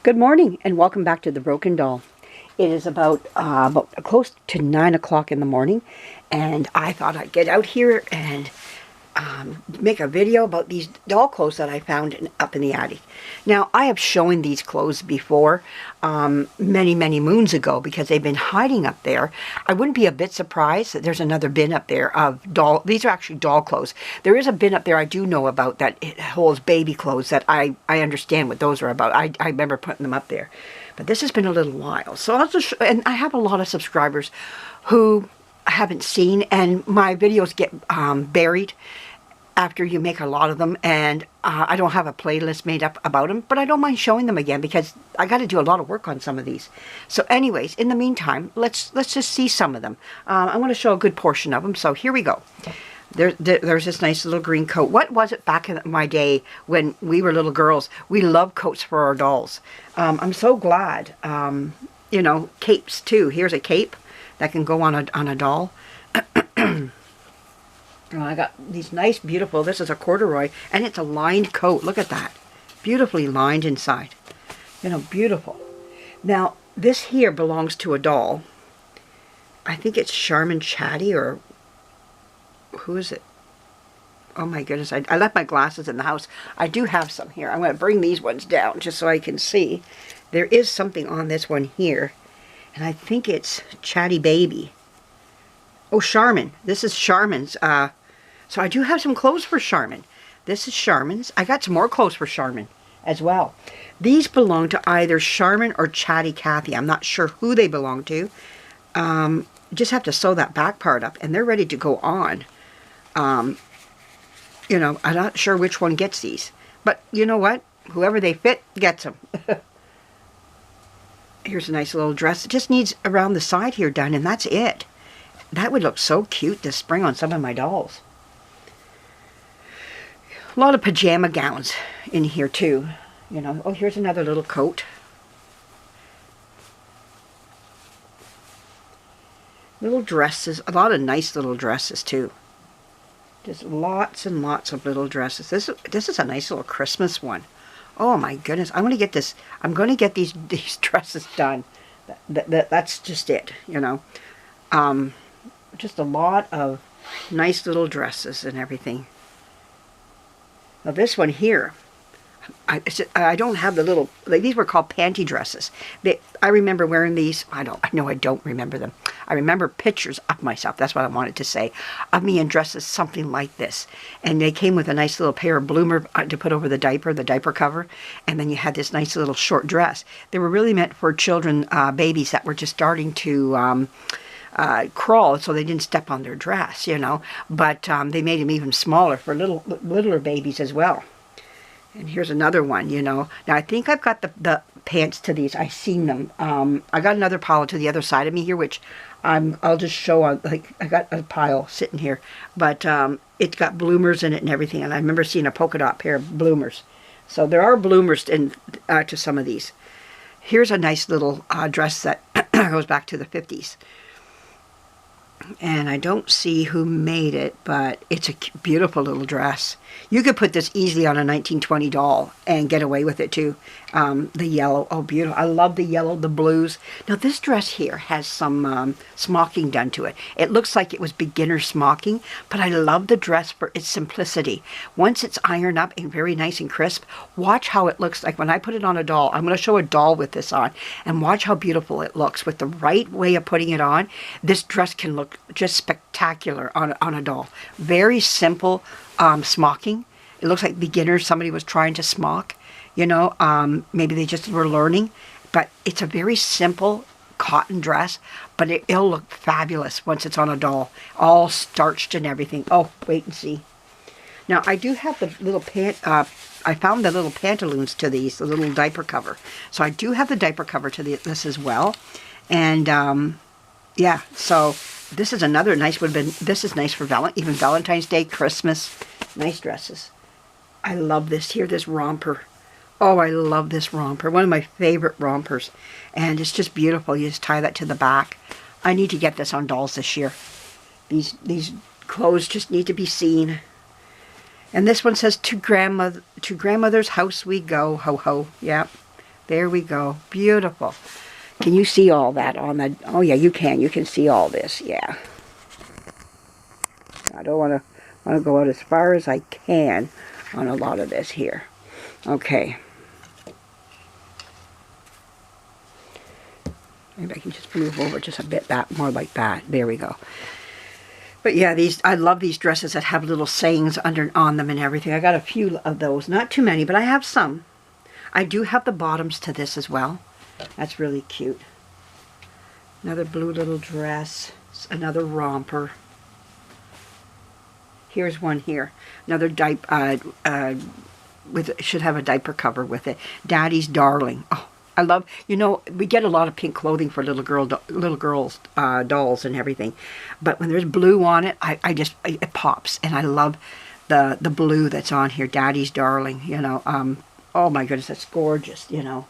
Good morning and welcome back to The Broken Doll. It is about close to 9 o'clock in the morning, and I thought I'd get out here and make a video about these doll clothes that I found up in the attic. Now, I have shown these clothes before many moons ago because they've been hiding up there. I wouldn't be a bit surprised that there's another bin up there of these are actually doll clothes. There is a bin up there I do know about that it holds baby clothes that I understand what those are about. I remember putting them up there. But this has been a little while. So I'll just, and I have a lot of subscribers who I haven't seen, and my videos get buried after you make a lot of them, and I don't have a playlist made up about them, but I don't mind showing them again because I got to do a lot of work on some of these. So anyways, in the meantime, let's just see some of them. I'm going to show a good portion of them, so here we go. There's this nice little green coat. What was it back in my day when we were little girls? We loved coats for our dolls. I'm so glad. You know, capes too. Here's a cape that can go on a doll. I got these nice, beautiful, this is a corduroy, and it's a lined coat. Look at that. Beautifully lined inside. You know, beautiful. Now, this here belongs to a doll. I think it's Charmin Chatty, or who is it? Oh my goodness, I left my glasses in the house. I do have some here. I'm going to bring these ones down just so I can see. There is something on this one here, and I think it's Chatty Baby. Oh, Charmin. This is Charmin's. So I do have some clothes for Charmin. This is Charmin's. I got some more clothes for Charmin as well. These belong to either Charmin or Chatty Cathy. I'm not sure who they belong to. Just have to sew that back part up, and they're ready to go on. You know, I'm not sure which one gets these. But you know what? Whoever they fit gets them. Here's a nice little dress. It just needs around the side here done, and that's it. That would look so cute this spring on some of my dolls. A lot of pajama gowns in here too. You know, oh, here's another little coat. Little dresses, a lot of nice little dresses too. Just lots and lots of little dresses. This is a nice little Christmas one. Oh my goodness, I'm going to get this. I'm going to get these dresses done. That's just it, you know. Just a lot of nice little dresses and everything. Now this one here, I don't have the little, like, these were called panty dresses. I remember wearing these. I don't remember them. I remember pictures of myself, that's what I wanted to say, of me in dresses something like this. And they came with a nice little pair of bloomer to put over the diaper cover. And then you had this nice little short dress. They were really meant for children, babies that were just starting to crawl, so they didn't step on their dress, you know. But they made them even smaller for littler babies as well. And here's another one, you know. Now I think I've got the pants to these. I've seen them. I got another pile to the other side of me here, which I'll just show on. Like, I got a pile sitting here, but it's got bloomers in it and everything. And I remember seeing a polka dot pair of bloomers. So there are bloomers to some of these. Here's a nice little dress that goes back to the 50s. And I don't see who made it, but it's a beautiful little dress. You could put this easily on a 1920 doll and get away with it too. The yellow, oh beautiful. I love the yellow, the blues. Now this dress here has some smocking done to it. It looks like it was beginner smocking, but I love the dress for its simplicity. Once it's ironed up and very nice and crisp, watch how it looks like when I put it on a doll. I'm going to show a doll with this on, and watch how beautiful it looks. With the right way of putting it on, this dress can look just spectacular on a doll. Very simple smocking. It looks like beginners, somebody was trying to smock, you know, maybe they just were learning, but it's a very simple cotton dress, but it'll look fabulous once it's on a doll, all starched and everything. Oh, wait and see. Now I do have the little I found the little pantaloons to these, the little diaper cover. So I do have the diaper cover to this as well. And yeah, so this is another nice, this is nice for even Valentine's Day, Christmas, nice dresses. I love this here, this romper. Oh, I love this romper, one of my favorite rompers. And it's just beautiful. You just tie that to the back. I need to get this on dolls this year. These clothes just need to be seen. And this one says, to grandmother's house we go, ho ho. Yeah, There we go. Beautiful. Can you see all that on the... Oh, yeah, you can. You can see all this. Yeah. I don't want to go out as far as I can on a lot of this here. Okay. Maybe I can just move over just a bit more like that. There we go. But yeah, I love these dresses that have little sayings on them and everything. I got a few of those. Not too many, but I have some. I do have the bottoms to this as well. That's really cute. Another blue little dress. Another romper. Here's one here. Another diaper, should have a diaper cover with it. Daddy's Darling. Oh, I love, you know, we get a lot of pink clothing for little girls, dolls and everything. But when there's blue on it, it pops. And I love the blue that's on here. Daddy's Darling, you know. Oh my goodness, that's gorgeous, you know.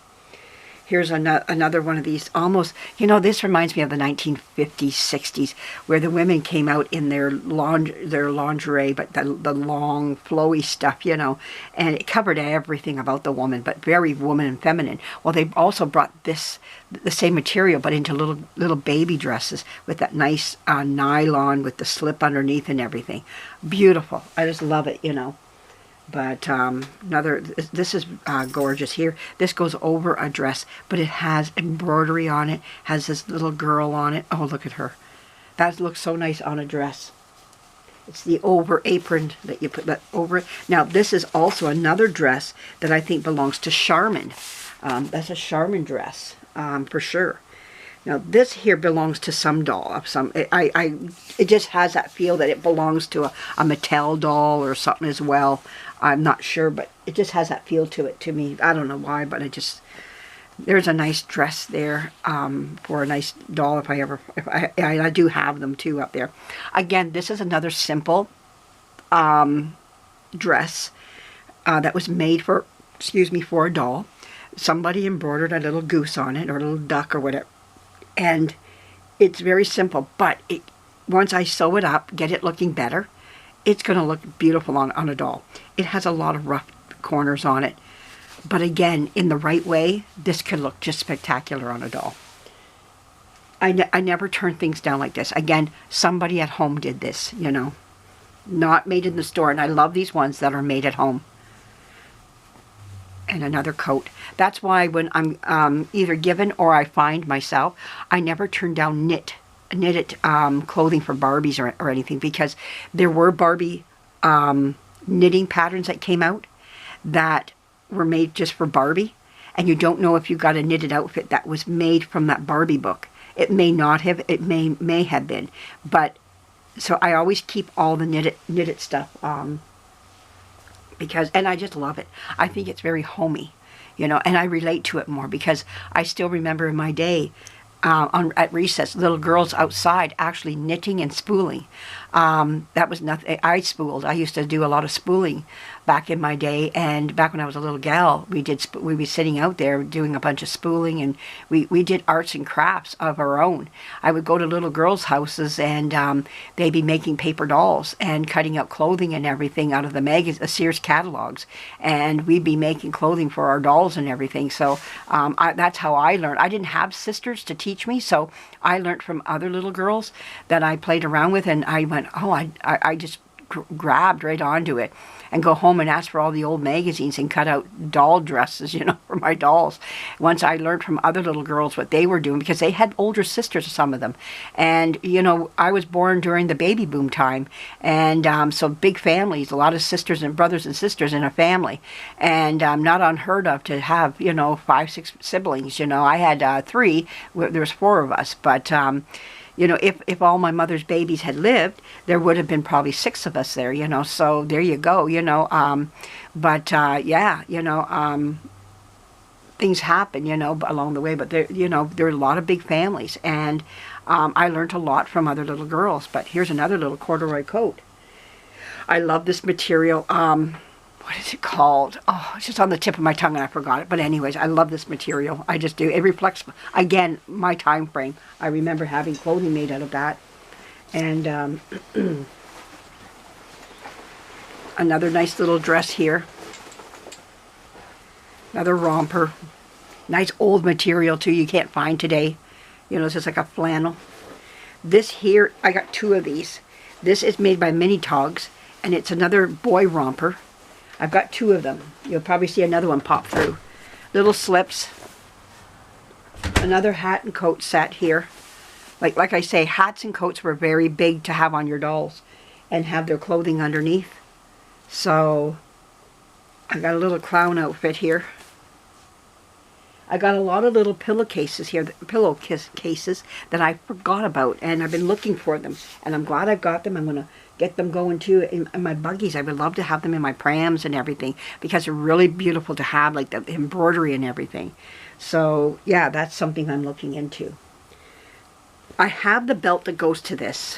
Here's another one of these, almost, you know, this reminds me of the 1950s, 60s, where the women came out in their lingerie, but the long, flowy stuff, you know, and it covered everything about the woman, but very woman and feminine. Well, they also brought the same material, but into little baby dresses with that nice nylon with the slip underneath and everything. Beautiful. I just love it, you know. But this is gorgeous here. This goes over a dress, but it has embroidery on it, has this little girl on it. Oh, look at her. That looks so nice on a dress. It's the over apron that you put that over it. Now, this is also another dress that I think belongs to Charmin. That's a Charmin dress, for sure. Now, this here belongs to some doll. It just has that feel that it belongs to a Mattel doll or something as well. I'm not sure, but it just has that feel to it to me. I don't know why, but there's a nice dress there for a nice doll I do have them too up there. Again, this is another simple dress that was made for a doll. Somebody embroidered a little goose on it or a little duck or whatever. And it's very simple, but once I sew it up, get it looking better, it's going to look beautiful on a doll. It has a lot of rough corners on it. But again, in the right way, this could look just spectacular on a doll. I never turn things down like this. Again, somebody at home did this, you know. Not made in the store. And I love these ones that are made at home. And another coat. That's why when I'm either given or I find myself, I never turn down knitted clothing for Barbies or anything, because there were Barbie knitting patterns that came out that were made just for Barbie, and you don't know if you got a knitted outfit that was made from that Barbie book. It may not have, it may have been, but so I always keep all the knitted stuff because, and I just love it. I think it's very homey, you know, and I relate to it more because I still remember in my day at recess, little girls outside actually knitting and spooling. That was nothing. I spooled. I used to do a lot of spooling back in my day, and back when I was a little gal, we'd be sitting out there doing a bunch of spooling, and we did arts and crafts of our own. I would go to little girls' houses, and they'd be making paper dolls and cutting out clothing and everything out of the Sears catalogs, and we'd be making clothing for our dolls and everything. So that's how I learned. I didn't have sisters to teach me, so I learned from other little girls that I played around with, and I went, oh, I just grabbed right onto it, and go home and ask for all the old magazines and cut out doll dresses, you know, for my dolls. Once I learned from other little girls what they were doing, because they had older sisters, some of them. And, you know, I was born during the baby boom time. And so big families, a lot of sisters and brothers and sisters in a family. And not unheard of to have, you know, 5, 6 siblings. You know, I had 3, there was 4 of us. But you know, if all my mother's babies had lived, there would have been probably 6 of us there, you know, so there you go, you know, yeah, you know, things happen, you know, along the way, but there, you know, there are a lot of big families, and I learned a lot from other little girls. But here's another little corduroy coat. I love this material. What is it called? Oh, it's just on the tip of my tongue and I forgot it. But anyways, I love this material. I just do. It reflects, again, my time frame. I remember having clothing made out of that. And another nice little dress here. Another romper. Nice old material too, you can't find today. You know, it's just like a flannel. This here, I got 2 of these. This is made by Mini Togs, and it's another boy romper. I've got 2 of them. You'll probably see another one pop through. Little slips. Another hat and coat set here. Like I say, hats and coats were very big to have on your dolls and have their clothing underneath. So I got a little clown outfit here. I got a lot of little pillowcases here, cases that I forgot about, and I've been looking for them, and I'm glad I've got them. I'm going to get them going too in my buggies. I would love to have them in my prams and everything, because they're really beautiful to have, like the embroidery and everything. So yeah, that's something I'm looking into. I have the belt that goes to this.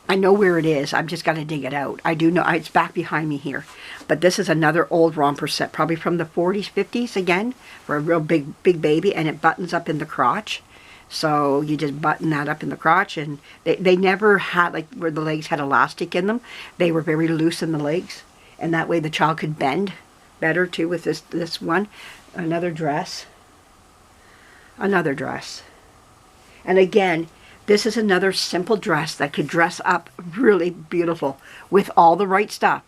I know where it is. I've just got to dig it out. I do know. It's back behind me here. But this is another old romper set, probably from the 40s, 50s again, for a real big baby, and it buttons up in the crotch. So you just button that up in the crotch, and they never had, like, where the legs had elastic in them. They were very loose in the legs, and that way the child could bend better too with this one. Another dress. Another dress. And again, this is another simple dress that could dress up really beautiful with all the right stuff.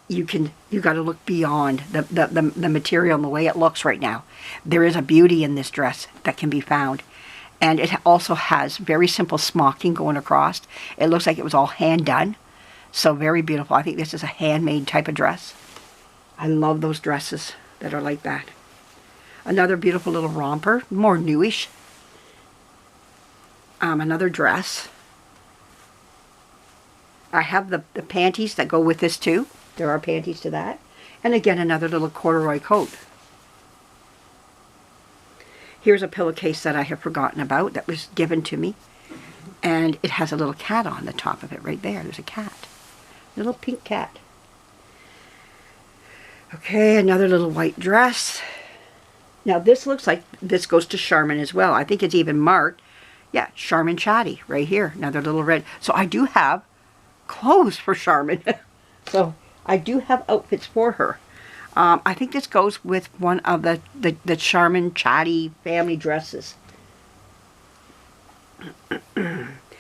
You got to look beyond the material and the way it looks right now. There is a beauty in this dress that can be found. And it also has very simple smocking going across. It looks like it was all hand done. So very beautiful. I think this is a handmade type of dress. I love those dresses that are like that. Another beautiful little romper, more newish. Another dress. I have the panties that go with this too. There are panties to that. And again, another little corduroy coat. Here's a pillowcase that I have forgotten about that was given to me. And it has a little cat on the top of it right there. There's a cat. Little pink cat. Okay, another little white dress. Now this looks like this goes to Charmin as well. I think it's even marked. Yeah, Charmin Chatty right here. Another little red. So I do have clothes for Charmin. So I do have outfits for her. I think this goes with one of the Charmin Chatty family dresses.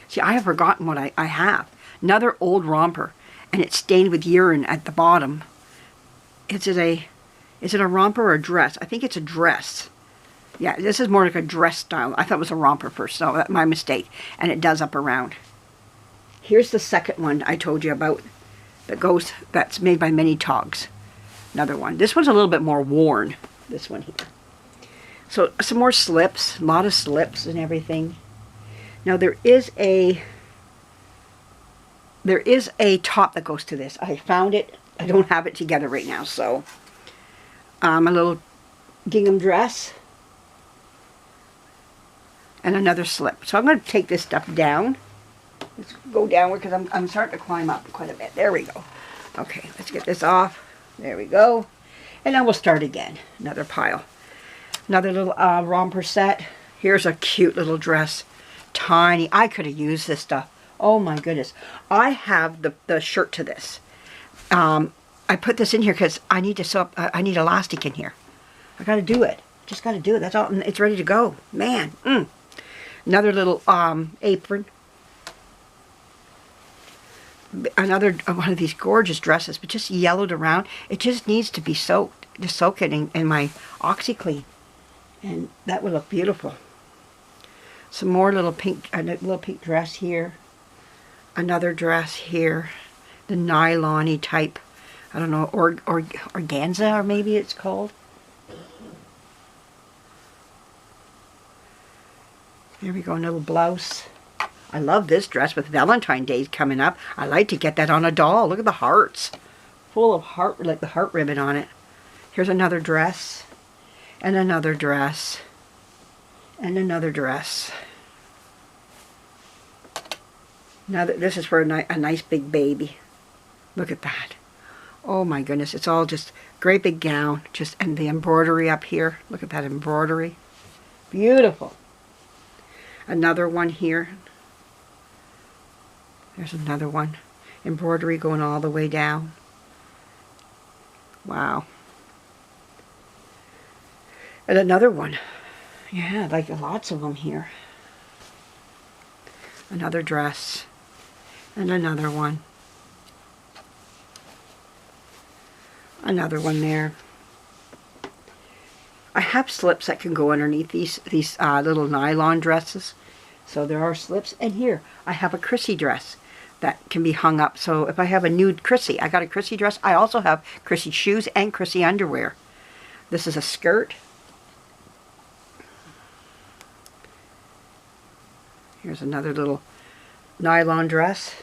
See, I have forgotten what I have. Another old romper. And it's stained with urine at the bottom. Is it a romper or a dress? I think it's a dress. Yeah, this is more like a dress style. I thought it was a romper first, so that's my mistake. And it does up around. Here's the second one I told you about that's made by Mini Togs. Another one. This one's a little bit more worn, this one here. So some more slips, a lot of slips and everything. Now there is a top that goes to this. I found it. I don't have it together right now, so a little gingham dress. And another slip. So I'm going to take this stuff down. Let's go downward because I'm starting to climb up quite a bit. There we go. Okay, let's get this off. There we go. And then we'll start again. Another pile. Another little romper set. Here's a cute little dress. Tiny. I could have used this stuff. Oh my goodness. I have the shirt to this. I put this in here because I need to sew up, I need elastic in here. I got to do it. Just got to do it. That's all. It's ready to go. Man. Another little apron. Another one of these gorgeous dresses, but just yellowed around. It just needs to be soaked. Just soak it in my OxiClean, and that would look beautiful. Some more little pink, a little pink dress here. Another dress here. The nylon-y type. I don't know, organza, or maybe it's called. There we go, a little blouse. I love this dress with Valentine's Day coming up. I like to get that on a doll. Look at the hearts. Full of heart, like the heart ribbon on it. Here's another dress. And another dress. And another dress. Now this is for a nice big baby. Look at that. Oh my goodness, it's all just great big gown. And the embroidery up here. Look at that embroidery. Beautiful. Another one here. There's another one. Embroidery going all the way down. Wow. And another one. Yeah, like lots of them here. Another dress. And another one. Another one there. I have slips that can go underneath these little nylon dresses. So there are slips. And here, I have a Chrissy dress that can be hung up. So if I have a nude Chrissy, I got a Chrissy dress. I also have Chrissy shoes and Chrissy underwear. This is a skirt. Here's another little nylon dress.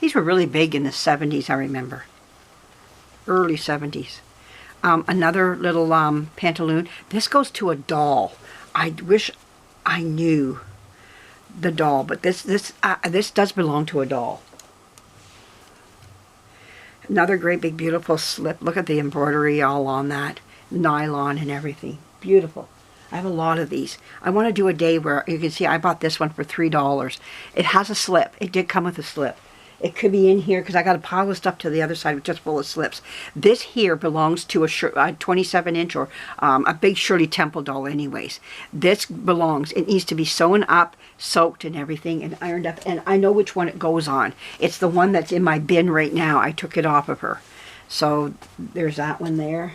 These were really big in the 70s, I remember. Early 70s. Another little pantaloon. This goes to a doll. I wish I knew the doll, but this does belong to a doll. Another great big beautiful slip. Look at the embroidery all on that. Nylon and everything. Beautiful. I have a lot of these. I want to do a day where you can see I bought this one for $3. It has a slip. It did come with a slip. It could be in here because I got a pile of stuff to the other side just full of slips. This here belongs to a 27-inch or a big Shirley Temple doll anyways. This belongs, it needs to be sewn up, soaked and everything and ironed up. And I know which one it goes on. It's the one that's in my bin right now. I took it off of her. So there's that one there.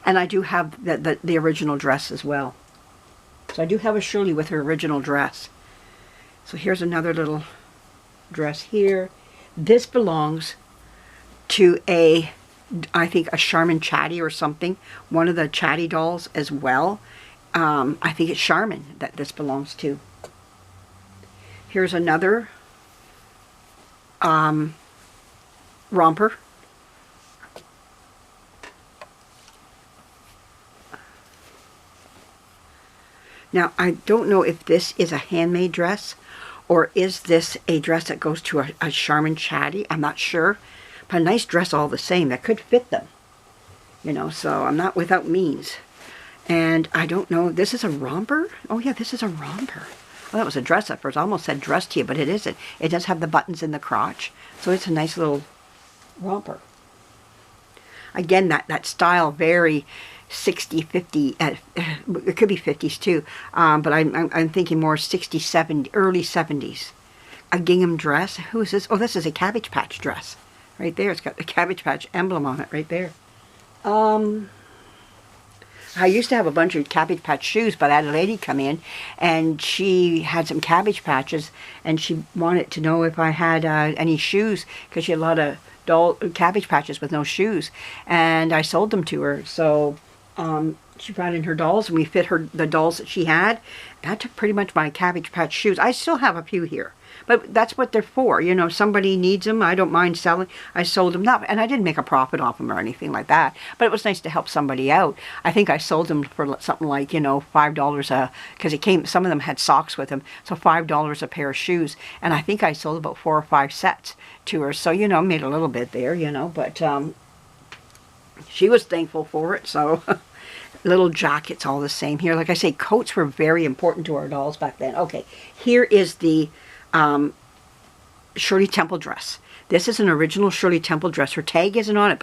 And I do have the original dress as well. So I do have a Shirley with her original dress. So here's another little dress here. This belongs to I think a Charmin Chatty or something. One of the Chatty dolls as well. I think it's Charmin that this belongs to. Here's another romper. Now, I don't know if this is a handmade dress or is this a dress that goes to a Charmin Chatty. I'm not sure. But a nice dress all the same. That could fit them. You know, so I'm not without means. And I don't know. This is a romper? Oh, yeah, this is a romper. Well, that was a dress at first. I almost said dress to you, but it isn't. It does have the buttons in the crotch. So it's a nice little romper. Again, that style, very 60, 50, it could be 50s too, but I'm thinking more 60, 70, early 70s. A gingham dress. Who is this? Oh, this is a Cabbage Patch dress. Right there. It's got the Cabbage Patch emblem on it right there. I used to have a bunch of Cabbage Patch shoes, but I had a lady come in and she had some Cabbage Patches and she wanted to know if I had any shoes because she had a lot of Cabbage Patches with no shoes, and I sold them to her. So she brought in her dolls and we fit her the dolls that she had. That took pretty much my Cabbage Patch shoes. I still have a few here, but that's what they're for. You know, if somebody needs them, I don't mind selling. I sold them, not, and I didn't make a profit off them or anything like that, but it was nice to help somebody out. I think I sold them for something like, you know, $5 because it came, some of them had socks with them, so $5 a pair of shoes, and I think I sold about 4 or 5 sets to her. So, you know, made a little bit there, you know, but she was thankful for it. So little jackets, all the same here. Like I say, coats were very important to our dolls back then. Okay, here is the Shirley Temple dress. This is an original Shirley Temple dress. Her tag isn't on it, but